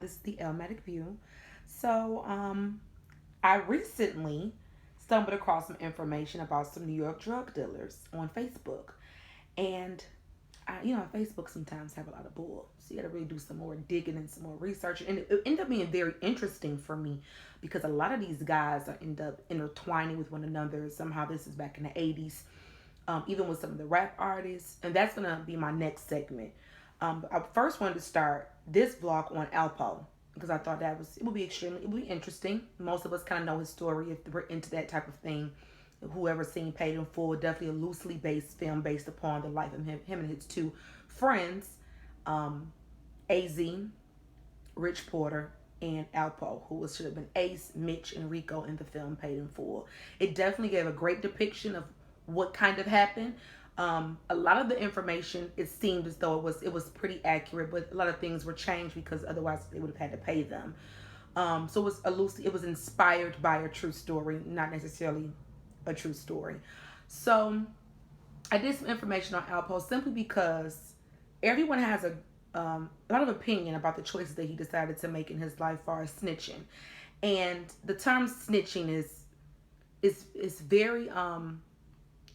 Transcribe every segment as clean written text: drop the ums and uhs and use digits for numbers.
This is the Elmatic View. So, I recently stumbled across some information about some New York drug dealers on Facebook. And Facebook sometimes have a lot of bull. So you got to really do some more digging and some more research. And it ended up being very interesting for me because a lot of these guys are end up intertwining with one another. Somehow this is back in the 80s, even with some of the rap artists. And that's going to be my next segment. I first wanted to start this vlog on Alpo because I thought it would be interesting. Most of us kind of know his story if we're into that type of thing. Whoever's seen Paid in Full, definitely a loosely based film based upon the life of him and his two friends, Az, Rich Porter, and Alpo, who should have been Ace, Mitch, and Rico in the film Paid in Full. It definitely gave a great depiction of what kind of happened. A lot of the information, it seemed as though it was pretty accurate, but a lot of things were changed because otherwise they would have had to pay them. So it was inspired by a true story, not necessarily a true story. So I did some information on Alpo simply because everyone has a lot of opinion about the choices that he decided to make in his life as far as snitching. And the term snitching is very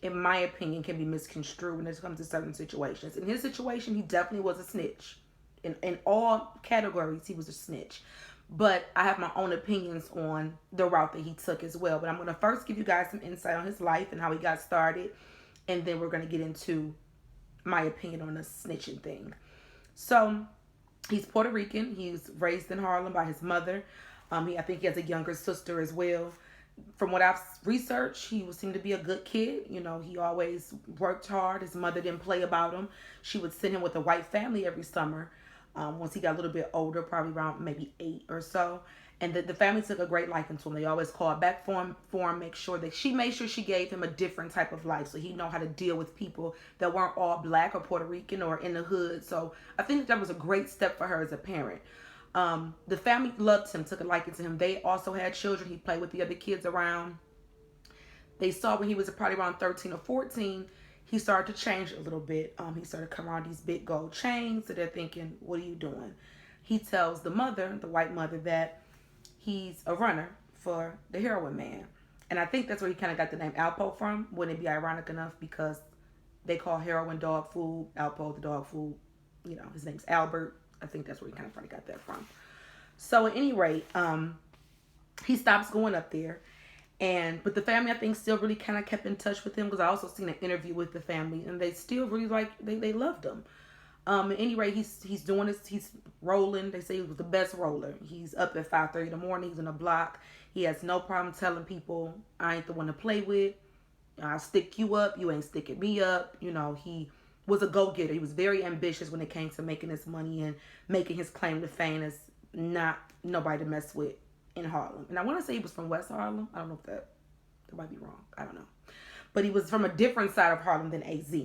in my opinion can be misconstrued when it comes to certain situations. In his situation, he definitely was a snitch. In all categories, he was a snitch. But I have my own opinions on the route that he took as well. But I'm going to first give you guys some insight on his life and how he got started. And then we're going to get into my opinion on the snitching thing. So he's Puerto Rican. He was raised in Harlem by his mother. I think he has a younger sister as well. From what I've researched, he seemed to be a good kid. He always worked hard. His mother didn't play about him. She would send him with a white family every summer. Once he got a little bit older, probably around maybe 8 or so. And the family took a great liking to him. They always called back for him, make sure that she made sure she gave him a different type of life so he know how to deal with people that weren't all black or Puerto Rican or in the hood. So I think that was a great step for her as a parent. The family loved him, took a liking to him. They also had children. He played with the other kids around. They saw when he was probably around 13 or 14, he started to change a little bit. He started coming around these big gold chains. So they're thinking, what are you doing? He tells the mother, the white mother, that he's a runner for the heroin man. And I think that's where he kind of got the name Alpo from. Wouldn't it be ironic enough because they call heroin dog food, Alpo the dog food. His name's Albert. I think that's where he kind of probably got that from. So at any rate, he stops going up there. But the family, I think, still really kind of kept in touch with him because I also seen an interview with the family, and they still really they loved him. At any rate, he's doing this. He's rolling. They say he was the best roller. He's up at 5:30 in the morning. He's in a block. He has no problem telling people, "I ain't the one to play with. I'll stick you up. You ain't sticking me up." He was a go getter. He was very ambitious when it came to making his money and making his claim to fame as not nobody to mess with in Harlem. And I want to say he was from West Harlem. I don't know if that might be wrong. I don't know. But he was from a different side of Harlem than AZ.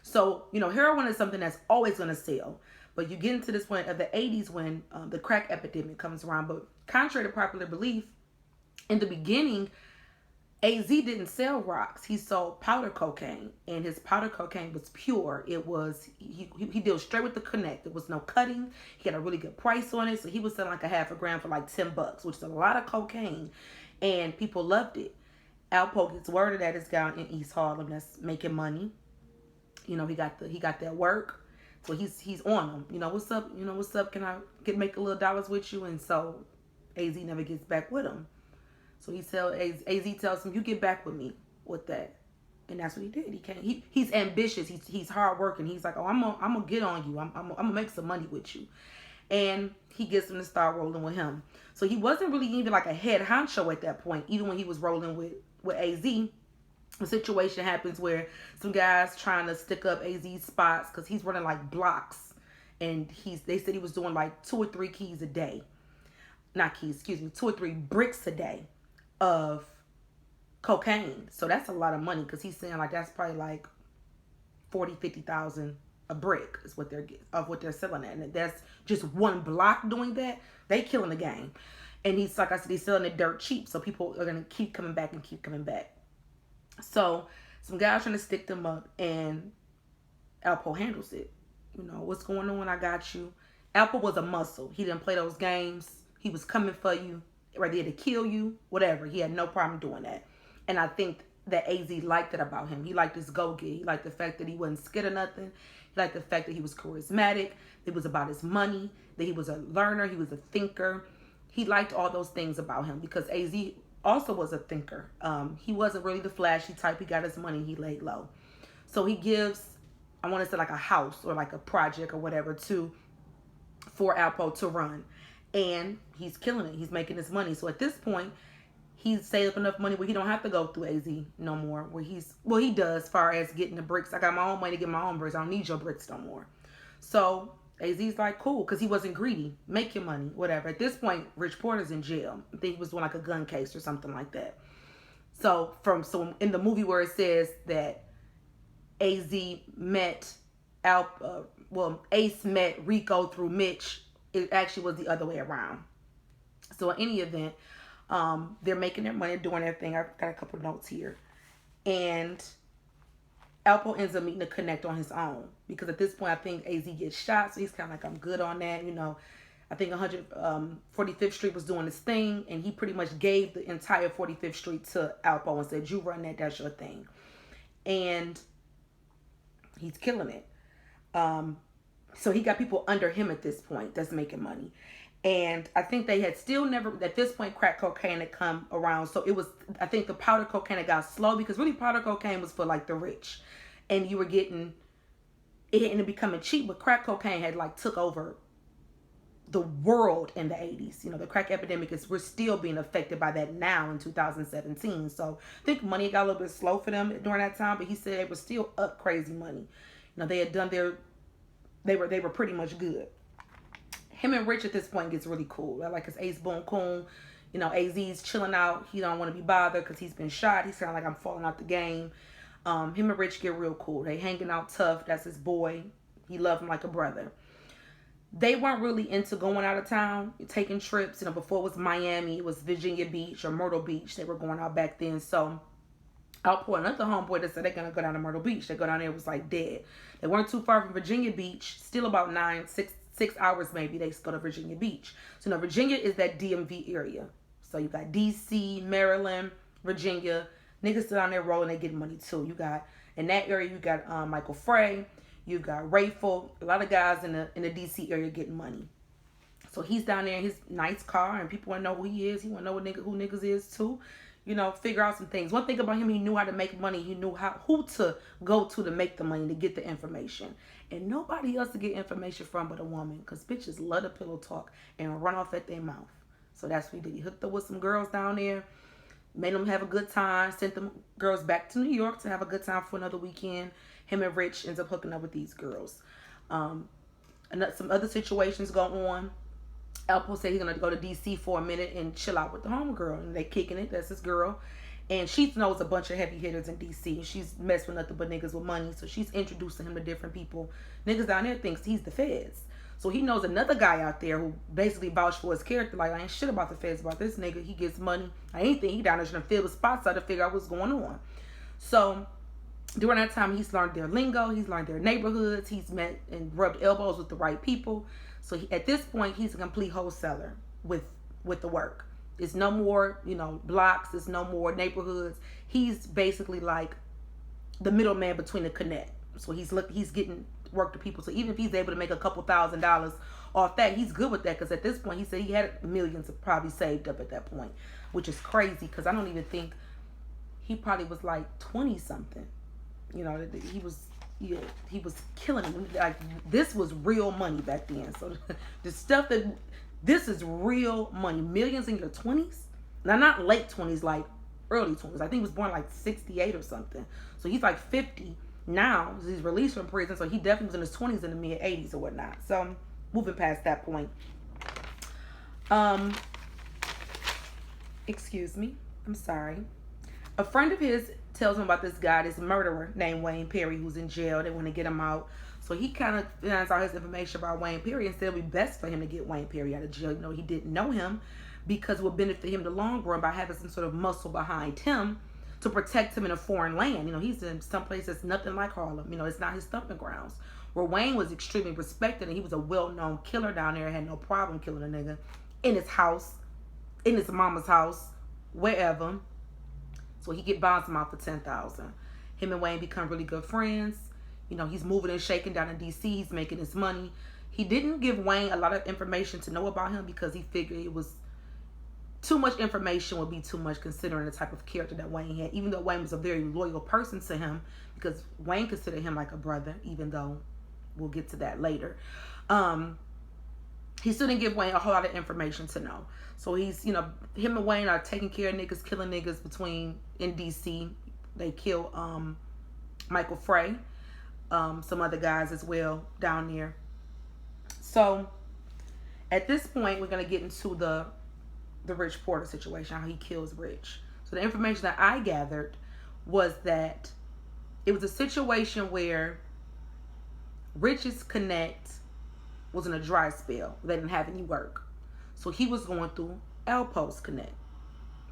So, heroin is something that's always going to sell. But you get into this point of the 80s when the crack epidemic comes around. But contrary to popular belief, in the beginning, AZ didn't sell rocks. He sold powder cocaine. And his powder cocaine was pure. It was, he dealt straight with the connect. There was no cutting. He had a really good price on it. So he was selling like a half a gram for like $10, which is a lot of cocaine. And people loved it. Alpo gets word of that this guy in East Harlem that's making money. He got that work. So he's on them. What's up? What's up? Can I make a little dollars with you? And so AZ never gets back with him. So AZ tells him, you get back with me with that. And that's what he did. He came. He's ambitious. He's hard working. He's like, oh, I'm gonna get on you. I'm gonna make some money with you. And he gets him to start rolling with him. So he wasn't really even like a head honcho at that point. Even when he was rolling with AZ, a situation happens where some guys trying to stick up AZ's spots because he's running like blocks, and they said he was doing like 2 or 3 keys a day, not keys, excuse me, 2 or 3 bricks a day of cocaine. So that's a lot of money because he's saying like that's probably like 40-50,000 a brick is what they're selling at, and that's just one block doing that. They killing the game, and he's like I said, he's selling it dirt cheap, so people are gonna keep coming back and keep coming back. So some guys trying to stick them up, and Alpo handles it. What's going on? I got you. Alpo was a muscle. He didn't play those games. He was coming for you, ready to kill you, whatever. He had no problem doing that. And I think that AZ liked it about him. He liked his go-get. He liked the fact that he wasn't scared of nothing. He liked the fact that he was charismatic. It was about his money, that he was a learner. He was a thinker. He liked all those things about him because AZ also was a thinker. He wasn't really the flashy type. He got his money. He laid low. So he gives, I want to say like a house or like a project or whatever for Alpo to run. And he's killing it. He's making his money. So at this point, he's saved up enough money where he don't have to go through AZ no more. He does as far as getting the bricks. I got my own money to get my own bricks. I don't need your bricks no more. So AZ's like, cool, because he wasn't greedy. Make your money, whatever. At this point, Rich Porter's in jail. I think he was doing like a gun case or something like that. So in the movie where it says that AZ met Ace met Rico through Mitch, it actually was the other way around. So in any event, they're making their money, doing their thing. I've got a couple notes here. And Alpo ends up meeting to connect on his own. Because at this point, I think AZ gets shot. So he's kind of like, I'm good on that. I think 145th Street was doing his thing. And he pretty much gave the entire 45th Street to Alpo and said, you run that, that's your thing. And he's killing it. So he got people under him at this point that's making money. And I think they had still never, at this point, crack cocaine had come around. So it was, I think the powder cocaine had got slow because really powder cocaine was for like the rich. And you were getting, it ended up becoming cheap, but crack cocaine had like took over the world in the 80s. The crack epidemic we're still being affected by that now in 2017. So I think money got a little bit slow for them during that time, but he said they were still up crazy money. They had done they were pretty much good. Him and Rich at this point gets really cool. I like his Ace Boon Coon. AZ's chilling out. He don't want to be bothered because he's been shot. He's kind of like, I'm falling out the game. Him and Rich get real cool. They hanging out tough. That's his boy. He loved him like a brother. They weren't really into going out of town, taking trips. Before it was Miami, it was Virginia Beach or Myrtle Beach. They were going out back then. So Alpo, another homeboy that said they're going to go down to Myrtle Beach. They go down there, it was like dead. They weren't too far from Virginia Beach. Still about 6 hours maybe, they go to Virginia Beach. So Virginia is that DMV area. So you got DC, Maryland, Virginia. Niggas still down there rolling, they getting money too. You got, in that area, you got Michael Frey. You got Rayful. A lot of guys in the DC area getting money. So he's down there in his nice car, and people want to know who he is. He want to know who niggas is too. Figure out some things. One thing about him, he knew how to make money. He knew who to go to make the money, to get the information. And nobody else to get information from but a woman. Because bitches love to pillow talk and run off at their mouth. So that's what he did. He hooked up with some girls down there. Made them have a good time. Sent them girls back to New York to have a good time for another weekend. Him and Rich ends up hooking up with these girls. And some other situations go on. Alpo said he's going to go to DC for a minute and chill out with the homegirl. And they kicking it. That's his girl. And she knows a bunch of heavy hitters in DC. And she's messed with nothing but niggas with money. So she's introducing him to different people. Niggas down there thinks he's the feds. So he knows another guy out there who basically vouched for his character. Like, I ain't shit about the feds, about this nigga. He gets money. I ain't think he down there trying to fill the spots out to figure out what's going on. So during that time, he's learned their lingo. He's learned their neighborhoods. He's met and rubbed elbows with the right people. So at this point, he's a complete wholesaler with the work. It's no more, blocks. It's no more neighborhoods. He's basically like the middleman between the connect. So he's getting work to people. So even if he's able to make a couple $1,000s off that, he's good with that. Because at this point, he said he had millions probably saved up at that point, which is crazy. Because I don't even think he probably was like 20 something. He was killing him. Like, this was real money back then. So the stuff this is real money. Millions in your 20s. Now, not late 20s, like early 20s. I think he was born like 68 or something. So he's like 50 now. He's released from prison. So he definitely was in his 20s in the mid 80s or whatnot. So moving past that point. Excuse me. I'm sorry. A friend of his tells him about this guy, this murderer named Wayne Perry, who's in jail. They want to get him out. So he kind of finds all his information about Wayne Perry and said it would be best for him to get Wayne Perry out of jail. He didn't know him because it would benefit him in the long run by having some sort of muscle behind him to protect him in a foreign land. He's in some place that's nothing like Harlem. It's not his stomping grounds. where Wayne was extremely respected and he was a well-known killer down there, had no problem killing a nigga in his house, in his mama's house, wherever. So he bounds him out for $10,000. Him and Wayne become really good friends. You know, he's moving and shaking down in DC. He's making his money. He didn't give Wayne a lot of information to know about him because he figured it was too much information would be too much considering the type of character that Wayne had. Even though Wayne was a very loyal person to him, because Wayne considered him like a brother, even though we'll get to that later. He still didn't give Wayne a whole lot of information to know. So he's, you know, him and Wayne are taking care of niggas, killing niggas in DC. They kill Michael Frey, some other guys as well down there. So at this point, we're gonna get into the Rich Porter situation, how he kills Rich. So the information that I gathered was that it was a situation where Rich's connect was in a dry spell. They didn't have any work. So he was going through Alpo's connect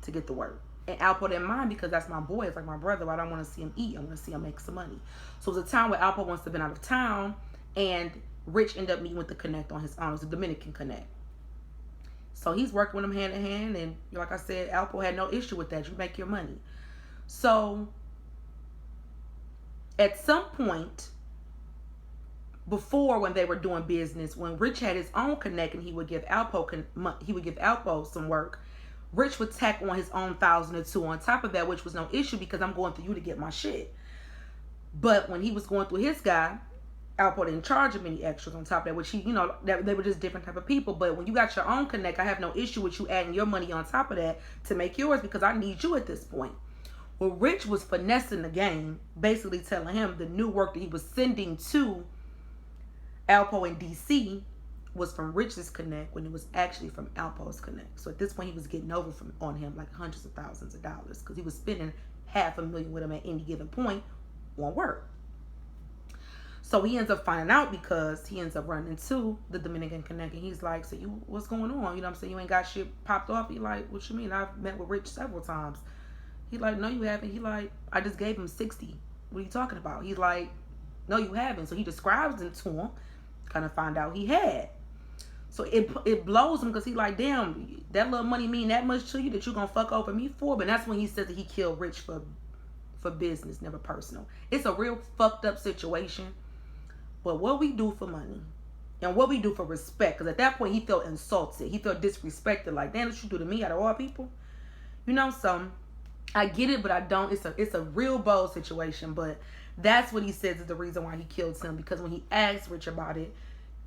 to get the work. And Alpo didn't mind because that's my boy. It's like my brother. I don't want to see him eat. I want to see him make some money. So it was a time where Alpo wants to have been out of town and Rich ended up meeting with the connect on his own. It was a Dominican connect. So he's working with him hand in hand. And like I said, Alpo had no issue with that. You make your money. So at some point, before when they were doing business, when Rich had his own connect and he would give Alpo some work, Rich would tack on his own 1,000 or 2 on top of that, which was no issue because I'm going through you to get my shit. But when he was going through his guy, Alpo didn't charge him any extras on top of that, which he, you know, they were just different type of people. But when you got your own connect, I have no issue with you adding your money on top of that to make yours because I need you at this point. Well, Rich was finessing the game, basically telling him the new work that he was sending to Alpo in DC was from Rich's connect when it was actually from Alpo's connect. So at this point, he was getting over on him like hundreds of thousands of dollars because he was spending $500,000 with him at any given point on work. So he ends up finding out because he ends up running into the Dominican connect and he's like, so you, what's going on? You know what I'm saying? You ain't got shit popped off? He like, what you mean? I've met with Rich several times. He like, no, you haven't. He like, I just gave him 60. What are you talking about? He's like, no, you haven't. So he describes it to him. Kind of find out he had. So it blows him because he like, damn, that little money mean that much to you that you gonna fuck over me for? But that's when he says that he killed Rich for business, never personal. It's a real fucked up situation. But what we do for money and what we do for respect, because at that point he felt insulted. He felt disrespected. Like, damn, what you do to me out of all people? You know, so I get it, but I don't. It's a real bold situation, but that's what he says is the reason why he killed him, because when he asked Rich about it,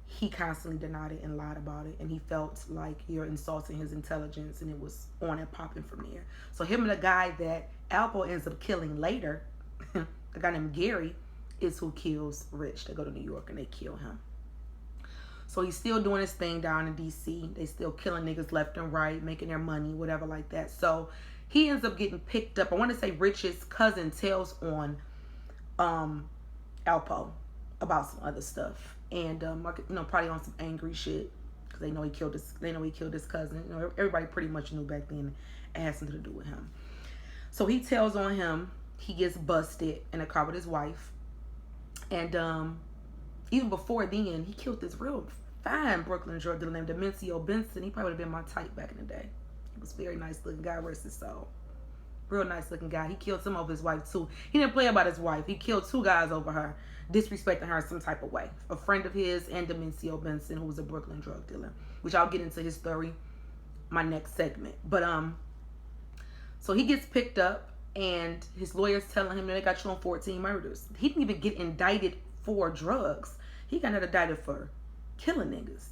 he constantly denied it and lied about it, and he felt like you're insulting his intelligence, and it was on and popping from there. So him and the guy that Alpo ends up killing later, a guy named Gary, is who kills Rich. They go to New York and they kill him. So he's still doing his thing down in DC. They still killing niggas left and right, making their money, whatever like that. So he ends up getting picked up. I want to say Rich's cousin tells on Alpo about some other stuff, and you know, probably on some angry shit because they know he killed his cousin. You know, everybody pretty much knew back then it had something to do with him. So he tells on him. He gets busted in a car with his wife, and even before then, he killed this real fine Brooklyn drug dealer named Demencio Benson. He probably would have been my type back in the day. He was a very nice looking guy, rest his soul. Real nice looking guy. He killed some over his wife too. He didn't play about his wife. He killed 2 guys over her, disrespecting her in some type of way. A friend of his and Demencio Benson, who was a Brooklyn drug dealer, which I'll get into his story my next segment. But so he gets picked up and his lawyer's telling him that they got you on 14 murders. He didn't even get indicted for drugs. He got indicted for killing niggas.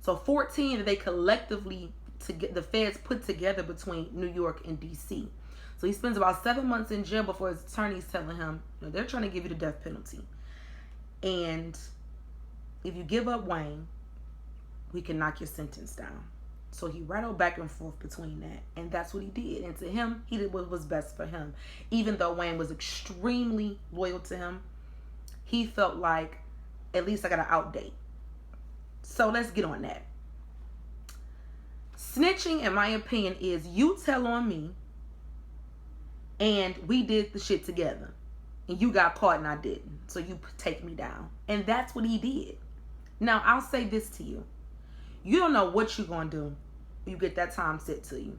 So 14 that they collectively, the feds put together between New York and DC. So he spends about 7 months in jail before his attorney's telling him, you know, they're trying to give you the death penalty. And if you give up Wayne, we can knock your sentence down. So he rattled back and forth between that. And that's what he did. And to him, he did what was best for him. Even though Wayne was extremely loyal to him, he felt like, at least I got to outdate. So let's get on that. Snitching, in my opinion, is you tell on me and we did the shit together. and you got caught and I didn't. So you take me down. And that's what he did. Now, I'll say this to you. You don't know what you're going to do when you get that time set to you.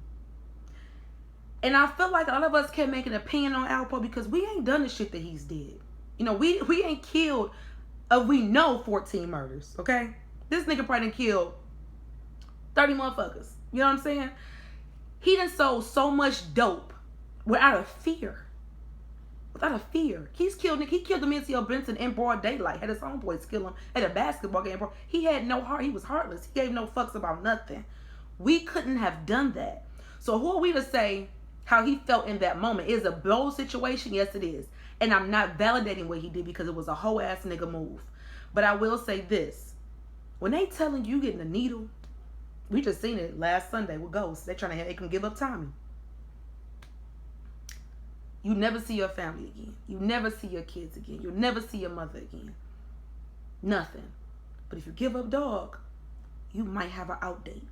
And I feel like a lot of us can't make an opinion on Alpo because we ain't done the shit that he's did. You know, we ain't killed, we know 14 murders, okay? This nigga probably done killed 30 motherfuckers. You know what I'm saying? He done sold so much dope without a fear. Without a fear. He killed Demencio Benson in broad daylight. Had his homeboys kill him at a basketball game. He had no heart. He was heartless. He gave no fucks about nothing. We couldn't have done that. So who are we to say how he felt in that moment? Is a bold situation? Yes, it is. And I'm not validating what he did because it was a whole ass nigga move. But I will say this. When they telling you getting a needle, we just seen it last Sunday with Ghosts. They trying to make him give up Tommy. You never see your family again. You never see your kids again. You'll never see your mother again. Nothing. But if you give up dog, you might have an outdate.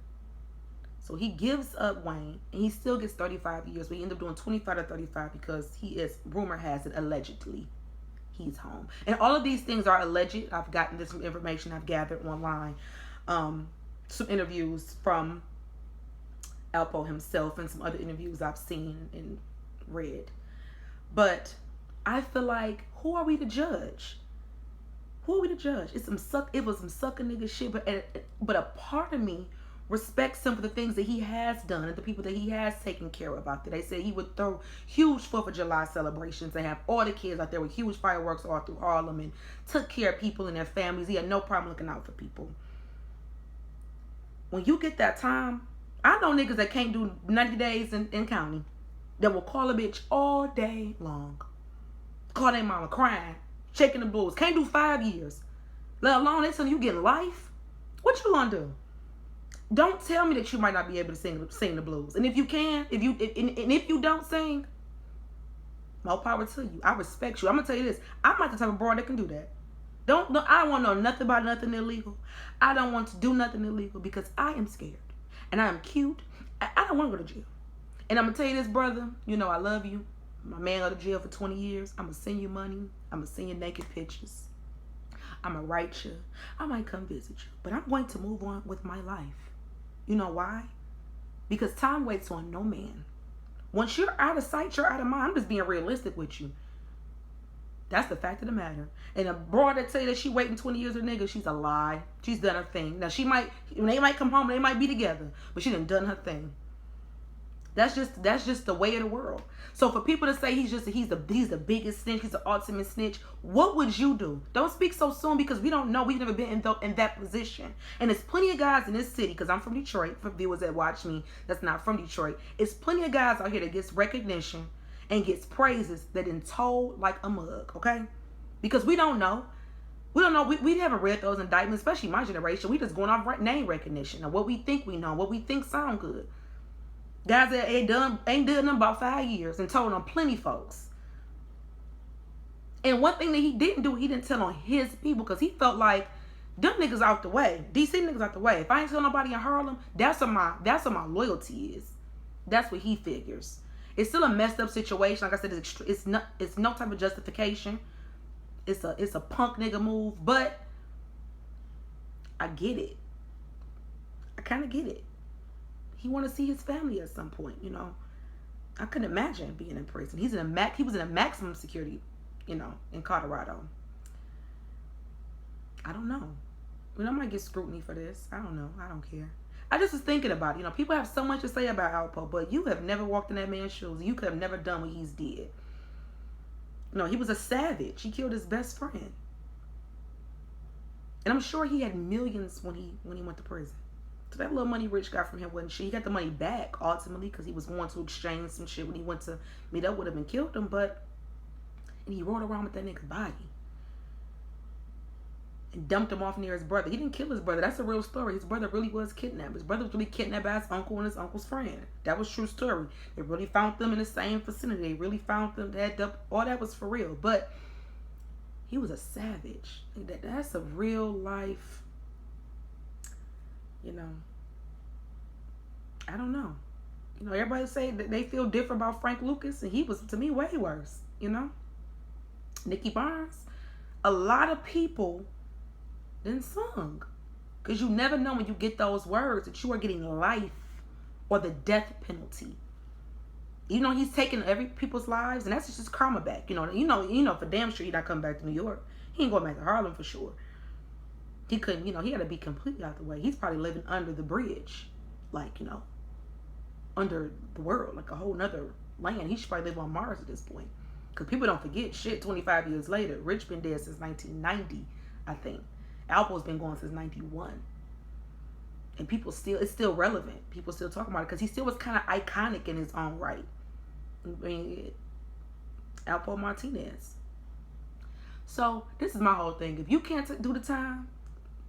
So he gives up Wayne, and he still gets 35 years. But he ends up doing 25 to 35 because he is, rumor has it, allegedly, he's home. And all of these things are alleged. I've gotten this from information I've gathered online. Some interviews from Alpo himself and some other interviews I've seen and read. But I feel like, who are we to judge? Who are we to judge? It was some sucker nigga shit, but a part of me respects him for the things that he has done and the people that he has taken care of out there. They said he would throw huge 4th of July celebrations and have all the kids out there with huge fireworks all through Harlem and took care of people and their families. He had no problem looking out for people. When you get that time, I know niggas that can't do 90 days in county that will call a bitch all day long. Call their mama crying, shaking the blues. Can't do 5 years. Let alone they telling you getting life. What you gonna do? Don't tell me that you might not be able to sing the blues. And if you can, if you don't sing, more power to you. I respect you. I'm gonna tell you this. I'm not the type of broad that can do that. I don't want to know nothing about nothing illegal. I don't want to do nothing illegal because I am scared. And I am cute. I don't want to go to jail. And I'm going to tell you this, brother. You know I love you. My man go to jail for 20 years. I'm going to send you money. I'm going to send you naked pictures. I'm going to write you. I might come visit you. But I'm going to move on with my life. You know why? Because time waits on no man. Once you're out of sight, you're out of mind. I'm just being realistic with you. That's the fact of the matter. And a broad that tell you that she waiting 20 years with nigga, she's a lie. She's done her thing. Now they might come home and they might be together, but she done her thing. That's just the way of the world. So for people to say he's the biggest snitch, he's the ultimate snitch, what would you do? Don't speak so soon because we don't know. We've never been in that position. And there's plenty of guys in this city, because I'm from Detroit, for viewers that watch me that's not from Detroit, it's plenty of guys out here that gets recognition and gets praises that in told like a mug, okay? Because we don't know. We don't know. We haven't read those indictments, especially my generation. We just going off name recognition and what we think we know, what we think sound good. Guys that ain't done them about 5 years and told on plenty folks. And one thing that he didn't do, he didn't tell on his people because he felt like them niggas out the way. DC niggas out the way. If I ain't tell nobody in Harlem, that's what my loyalty is. That's what he figures. It's still a messed up situation. Like I said, it's no type of justification. It's a punk nigga move, but I get it. I kind of get it. He want to see his family at some point, you know. I couldn't imagine being in prison. He was in a maximum security, you know, in Colorado. I don't know. I might get scrutiny for this. I don't know. I don't care. I just was thinking about it. You know, people have so much to say about Alpo, but you have never walked in that man's shoes. You could have never done what he's did. No, he was a savage. He killed his best friend. And I'm sure he had millions when he went to prison. So that little money Rich got from him wasn't shit. He got the money back ultimately because he was going to exchange some shit when he went to meet up with him and killed him. And he rode around with that nigga's body and dumped him off near his brother. He didn't kill his brother. That's a real story. His brother really was kidnapped. His brother was really kidnapped by his uncle and his uncle's friend. That was a true story. They really found them in the same vicinity. They really found them. All that was for real. But he was a savage. That's a real life, you know. I don't know. You know, everybody say that they feel different about Frank Lucas, and he was, to me, way worse, you know. Nikki Barnes, a lot of people didn't sung. Because you never know when you get those words that you are getting life or the death penalty. You know, he's taking every people's lives, and that's just karma back. For damn sure he not coming back to New York. He ain't going back to Harlem for sure. He couldn't, he had to be completely out the way. He's probably living under the bridge, like, under the world, like a whole nother land. He should probably live on Mars at this point. Because people don't forget shit 25 years later. Rich been dead since 1990, I think. Alpo's been going since 91. And it's still relevant. People still talk about it because he still was kind of iconic in his own right. I mean, Alpo Martinez. So this is my whole thing. If you can't do the time,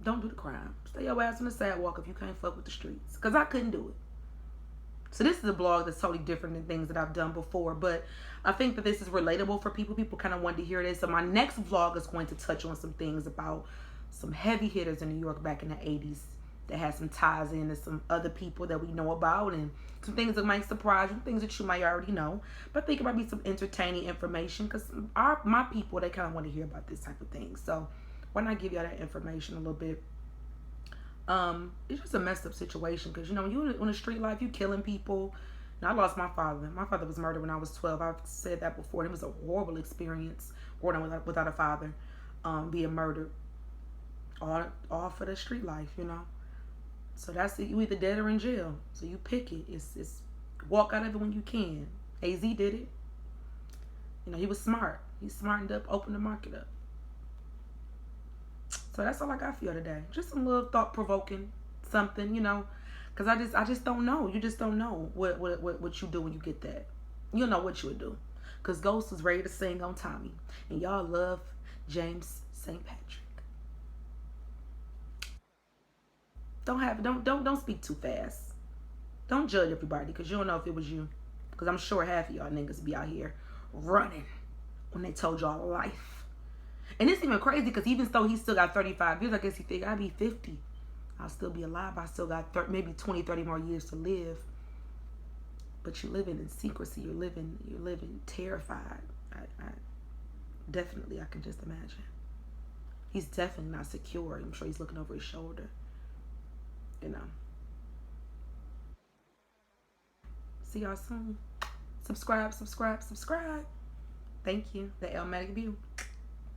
don't do the crime. Stay your ass on the sidewalk if you can't fuck with the streets. Because I couldn't do it. So this is a blog that's totally different than things that I've done before. But I think that this is relatable for people. People kind of wanted to hear this. So my next vlog is going to touch on some things about some heavy hitters in New York back in the 80s that had some ties in to some other people that we know about, and some things that might surprise you, things that you might already know. But I think it might be some entertaining information because my people, they kind of want to hear about this type of thing. So why not give y'all that information a little bit? It's just a messed up situation because, you in the street life, you killing people. And I lost my father. My father was murdered when I was 12. I've said that before. It was a horrible experience growing up without a father, being murdered. All for the street life, So that's it. You either dead or in jail. So you pick it. It's walk out of it when you can. AZ did it. He was smart. He smartened up, opened the market up. So that's all I got for you today. Just some little thought-provoking something, because I just don't know. You just don't know what you do when you get that. You know what you would do. Because Ghost was ready to sing on Tommy. And y'all love James St. Patrick. Don't speak too fast. Don't judge everybody because you don't know if it was you. Because I'm sure half of y'all niggas be out here running when they told y'all life. And it's even crazy because even though he still got 35 years, I guess he figured I'd be 50. I'll still be alive. I still got maybe 20, 30 more years to live. But you're living in secrecy. You're living terrified. Definitely, I can just imagine. He's definitely not secure. I'm sure he's looking over his shoulder. See y'all soon. Subscribe. Thank you. The Elmatic View.